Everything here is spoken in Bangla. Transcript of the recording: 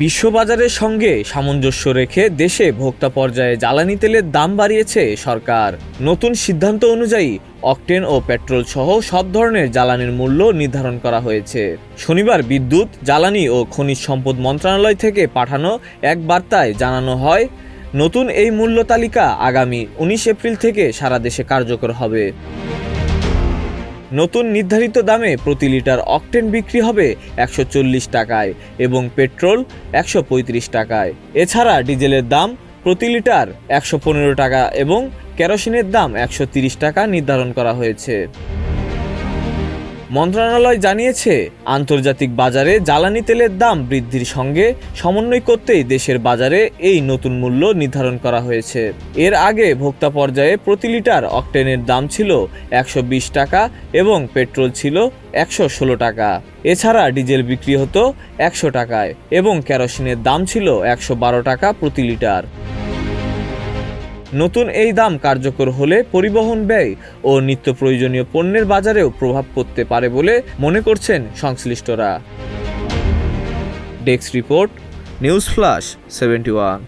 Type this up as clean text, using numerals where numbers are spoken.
বিশ্ববাজারের সঙ্গে সামঞ্জস্য রেখে দেশে ভোক্তা পর্যায়ে জ্বালানি তেলের দাম বাড়িয়েছে সরকার। নতুন সিদ্ধান্ত অনুযায়ী অকটেন ও পেট্রোল সহ সব ধরনের জ্বালানির মূল্য নির্ধারণ করা হয়েছে। শনিবার বিদ্যুৎ, জ্বালানি ও খনিজ সম্পদ মন্ত্রণালয় থেকে পাঠানো এক বার্তায় জানানো হয়, নতুন এই মূল্য তালিকা আগামী 19 এপ্রিল থেকে সারা দেশে কার্যকর হবে। নতুন নির্ধারিত দামে প্রতি লিটার অকটেন বিক্রি হবে 140 টাকায় এবং পেট্রোল 135 টাকায়। এছাড়া ডিজেলের দাম প্রতি লিটার 115 টাকা এবং কেরোসিনের দাম 130 টাকা নির্ধারণ করা হয়েছে। মন্ত্রণালয় জানিয়েছে, আন্তর্জাতিক বাজারে জ্বালানি তেলের দাম বৃদ্ধির সঙ্গে সমন্বয় করতেই দেশের বাজারে এই নতুন মূল্য নির্ধারণ করা হয়েছে। এর আগে ভোক্তা পর্যায়ে প্রতি লিটার অকটেনের দাম ছিল 120 টাকা এবং পেট্রোল ছিল 116 টাকা। এছাড়া ডিজেল বিক্রি হতো 100 টাকায় এবং কেরোসিনের দাম ছিল 112 টাকা প্রতি লিটার। নতুন এই দাম কার্যকর হলে পরিবহন ব্যয় ও নিত্য প্রয়োজনীয় পণ্যের বাজারেও প্রভাব পড়তে পারে বলে মনে করছেন সংশ্লিষ্টরা। Desk report, news flash 71।